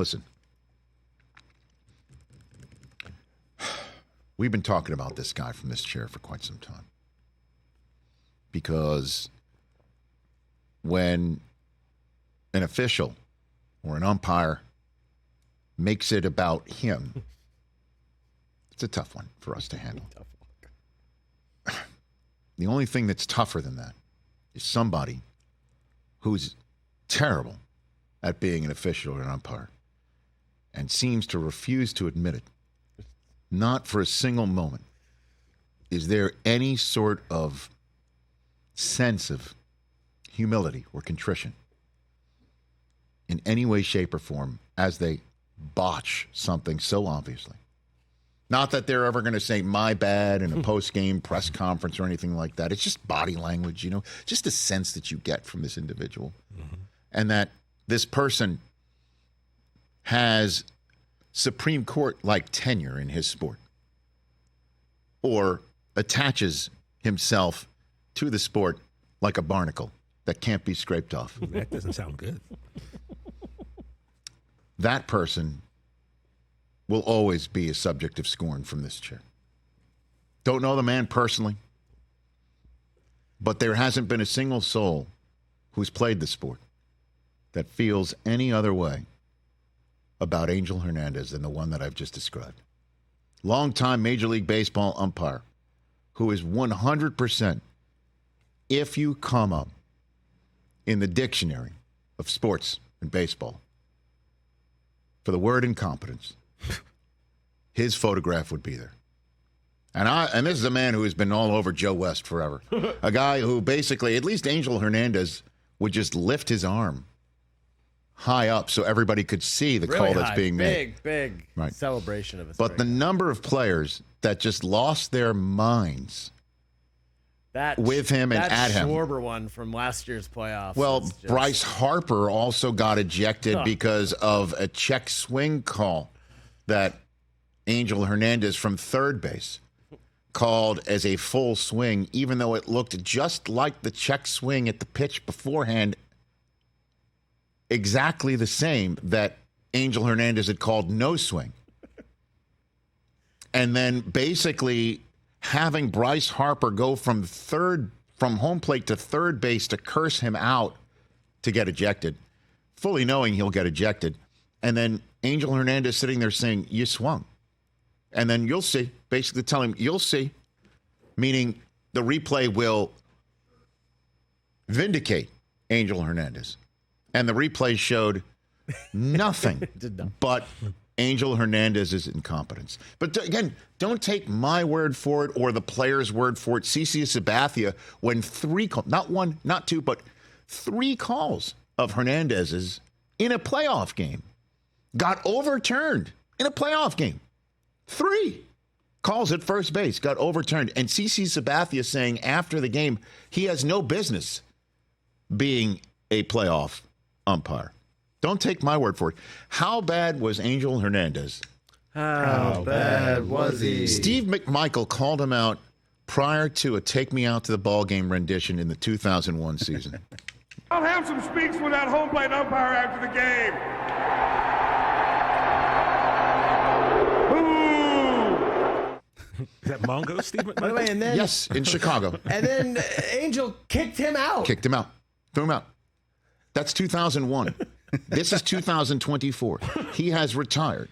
Listen. We've been talking about this guy from this chair for quite some time. Because when an official or an umpire makes it about him, it's a tough one for us to handle. The only thing that's tougher than that is somebody who's terrible at being an official or an umpire and seems to refuse to admit it. Not for a single moment is there any sort of sense of humility or contrition in any way, shape, or form as they botch something so obviously. Not that they're ever going to say, my bad, in a post-game press conference or anything like that. It's just body language, just a sense that you get from this individual. Mm-hmm. And that this person has Supreme Court-like tenure in his sport, or attaches himself to the sport like a barnacle that can't be scraped off. That doesn't sound good. That person will always be a subject of scorn from this chair. Don't know the man personally, but there hasn't been a single soul who's played the sport that feels any other way about Angel Hernandez than the one that I've just described. Longtime Major League Baseball umpire who is 100%, if you come up in the dictionary of sports and baseball for the word incompetence, his photograph would be there. And this is a man who has been all over Joe West forever. A guy who basically, at least Angel Hernandez, would just lift his arm high up so everybody could see the really call that's being made. Big right. celebration of a But the number of players that just lost their minds with him and at him. That Schwarber one from last year's playoffs. Well, Bryce Harper also got ejected because of a check swing call that Angel Hernandez from third base called as a full swing, even though it looked just like the check swing at the pitch beforehand, exactly the same that Angel Hernandez had called no swing. And then basically having Bryce Harper go from home plate to third base to curse him out to get ejected, fully knowing he'll get ejected. And then Angel Hernandez sitting there saying, you swung. And then you'll see, basically telling him, you'll see, meaning the replay will vindicate Angel Hernandez. And the replay showed nothing but Angel Hernandez's incompetence. But again, don't take my word for it or the player's word for it. CC Sabathia, when not one, not two, but 3 calls of Hernandez's in a playoff game got overturned in a playoff game. 3 calls at first base got overturned. And CC Sabathia saying after the game, he has no business being a playoff umpire. Don't take my word for it. How bad was Angel Hernandez? How bad was he? Steve McMichael called him out prior to a Take Me Out to the Ball Game rendition in the 2001 season. I'll have some speaks with that home plate umpire after the game. Is that Mongo, Steve McMichael? By the way, and then, yes, in Chicago. And then Angel kicked him out. Threw him out. That's 2001. This is 2024. He has retired,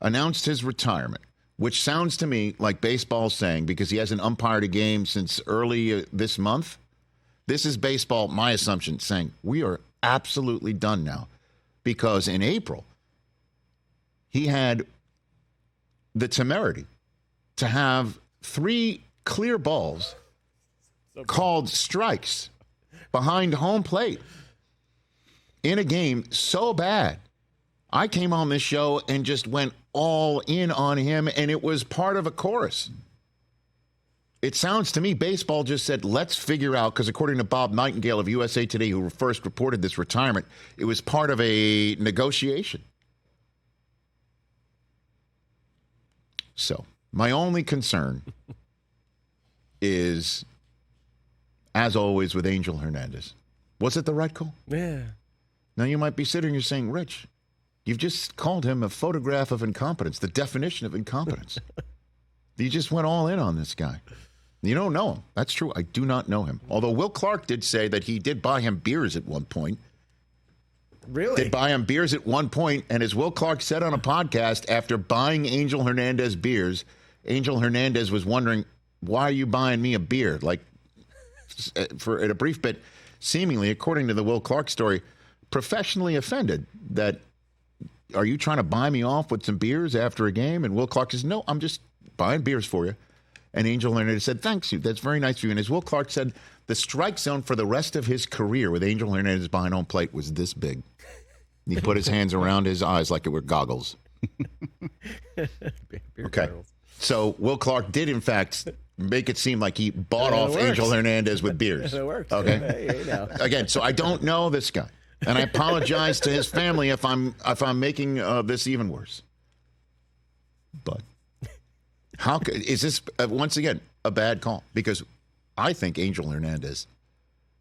announced his retirement, which sounds to me like baseball saying, because he hasn't umpired a game since early this month, this is baseball, my assumption, saying we are absolutely done now. Because in April, he had the temerity to have 3 clear balls called strikes behind home plate in a game so bad. I came on this show and just went all in on him, and it was part of a chorus. It sounds to me baseball just said, let's figure out, because according to Bob Nightingale of USA Today, who first reported this retirement, it was part of a negotiation. So my only concern is, as always with Angel Hernandez, was it the right call? Yeah. Now you might be sitting here saying, Rich, You've just called him a photograph of incompetence, the definition of incompetence. You just went all in on this guy. You don't know him. That's true. I do not know him. Although Will Clark did say that he did buy him beers at one point. Really? Did buy him beers at one point, and as Will Clark said on a podcast, after buying Angel Hernandez beers, Angel Hernandez was wondering, why are you buying me a beer? Like, for at a brief bit, seemingly, according to the Will Clark story, professionally offended that, are you trying to buy me off with some beers after a game? And Will Clark says, no, I'm just buying beers for you. And Angel Hernandez said, thanks you. That's very nice of you. And as Will Clark said, the strike zone for the rest of his career with Angel Hernandez behind home plate was this big. He put his hands around his eyes like it were goggles. Okay. So Will Clark did, in fact, make it seem like he bought off Angel Hernandez with beers. It worked. Okay. Hey, now. Again, so I don't know this guy. And I apologize to his family if I'm making this even worse. But is this, once again, a bad call? Because I think Angel Hernandez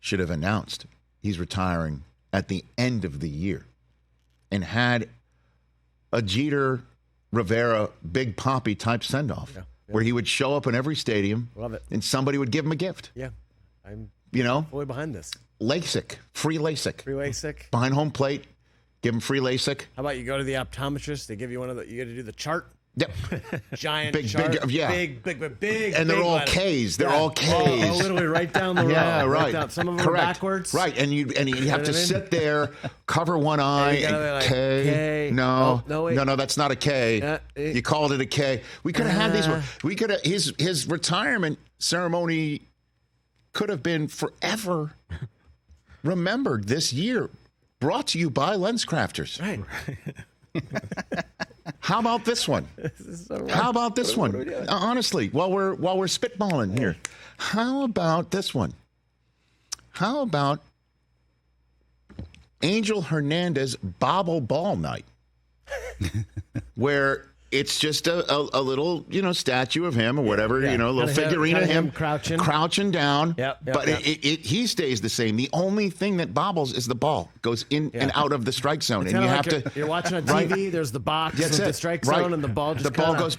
should have announced he's retiring at the end of the year and had a Jeter, Rivera, Big Papi type send-off where he would show up in every stadium. Love it. And somebody would give him a gift. Yeah. I'm fully behind this. LASIK, free LASIK. Free LASIK. Behind home plate, give him free LASIK. How about you go to the optometrist? They give you one of the, you got to do the chart. Yep. Giant Big, chart. yeah. Big. And they're all letters. K's. They're all K's. Literally right down the row. Yeah, right. Down. Some of them Correct. are backwards. Right, and you have to sit there, cover one eye, you gotta be and like, K. K. No, Oh, no, wait. no, that's not a K. You called it a K. We could have had these. We could have his retirement ceremony could have been forever remembered this year. Brought to you by LensCrafters. Right. How about this one? How about this one? Honestly, while we're spitballing here, how about this one? How about Angel Hernandez bobble ball night, where it's just a little statue of him or whatever, a little figurine of him crouching down. But he stays the same. The only thing that bobbles is the ball goes in and out of the strike zone, It's and you kinda have like to. You're watching on TV. There's the box with the strike zone, and the ball just goes.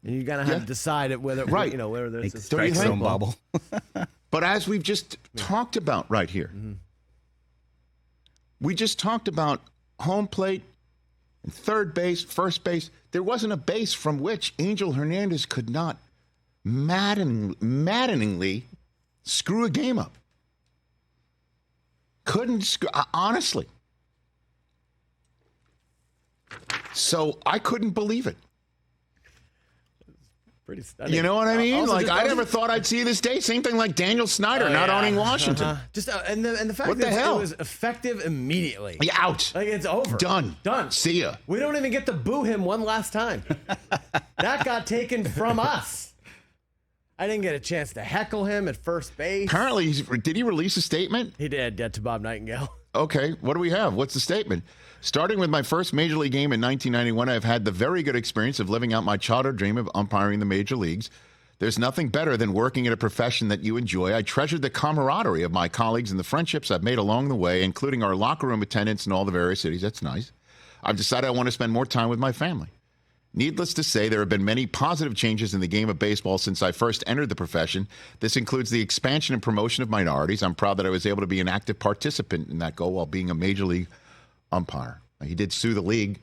And you gotta have to decide whether whether there's a strike zone bobble. But as we've just talked about right here, we just talked about home plate, third base, first base. There wasn't a base from which Angel Hernandez could not maddeningly screw a game up. Couldn't, honestly. So I couldn't believe it. pretty stunning. You know what I mean? Also, I never thought I'd see this day. Same thing like Daniel Snyder not owning Washington. Just and the fact What the that hell? it was effective immediately. Yeah, out. Like it's over. Done. See ya. We don't even get to boo him one last time. That got taken from us. I didn't get a chance to heckle him at first base. Apparently, did he release a statement? He did, to Bob Nightingale. Okay, what do we have? What's the statement? Starting with my first Major League game in 1991, I've had the very good experience of living out my childhood dream of umpiring the major leagues. There's nothing better than working at a profession that you enjoy. I treasured the camaraderie of my colleagues and the friendships I've made along the way, including our locker room attendants in all the various cities. That's nice. I've decided I want to spend more time with my family. Needless to say, there have been many positive changes in the game of baseball since I first entered the profession. This includes the expansion and promotion of minorities. I'm proud that I was able to be an active participant in that goal while being a major league umpire. He did sue the league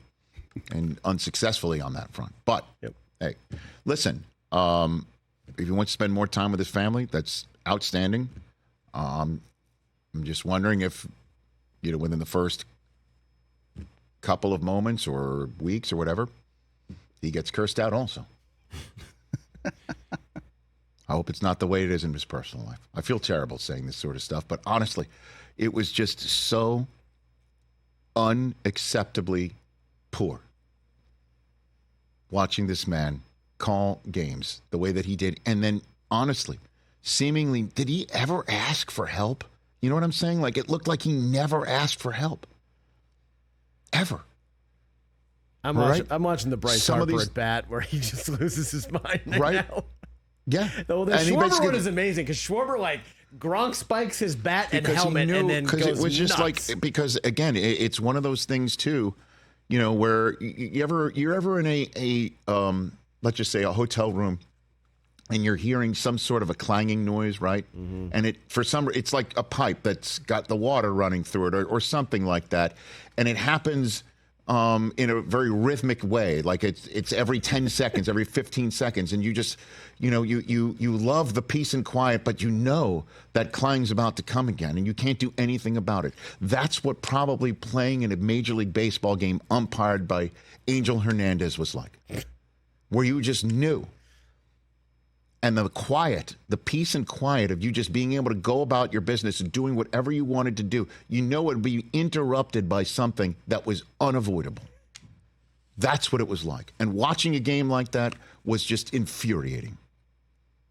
and unsuccessfully on that front. But, hey, listen, if he wants to spend more time with his family, that's outstanding. I'm just wondering if, within the first couple of moments or weeks or whatever, he gets cursed out also. I hope it's not the way it is in his personal life. I feel terrible saying this sort of stuff, but honestly, it was just so unacceptably poor watching this man call games the way that he did. And then, honestly, seemingly, did he ever ask for help? You know what I'm saying? Like, it looked like he never asked for help. Ever. I'm watching the Bryce Harper at bat where he just loses his mind now. Yeah. The Schwarber one is amazing because Schwarber, Gronk spikes his bat and helmet and then goes it was just nuts. because, again, it's one of those things, too. you know, where you're ever in a let's just say a hotel room, and you're hearing some sort of a clanging noise, right? Mm-hmm. And it's like a pipe that's got the water running through it, or something like that, and it happens in a very rhythmic way, like it's every 10 seconds, every 15 seconds, and you just, you know, you love the peace and quiet, but you know that clang's about to come again, and you can't do anything about it. That's what probably playing in a Major League Baseball game umpired by Angel Hernandez was like, where you just knew. And the quiet, the peace and quiet of you just being able to go about your business and doing whatever you wanted to do, you know it would be interrupted by something that was unavoidable. That's what it was like. And watching a game like that was just infuriating.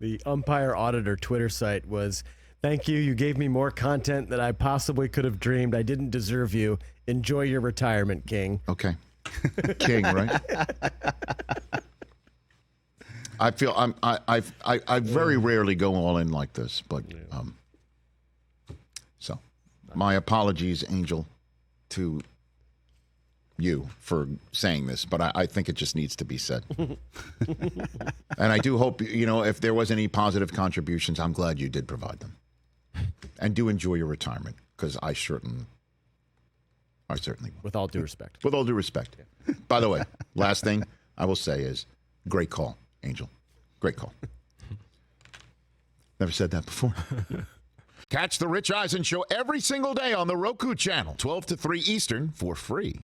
The umpire auditor Twitter site was, "Thank you. You gave me more content than I possibly could have dreamed. I didn't deserve you. Enjoy your retirement, King." Okay. King, right? I feel I very rarely go all in like this, but so my apologies, Angel, to you for saying this, but I think it just needs to be said. And I do hope, you know, if there was any positive contributions, I'm glad you did provide them. And do enjoy your retirement, because I certainly will. With all due respect. With all due respect. By the way, last thing I will say is, great call, Angel. Great call. Never said that before. Catch the Rich Eisen Show every single day on the Roku channel, 12 to 3 Eastern, for free.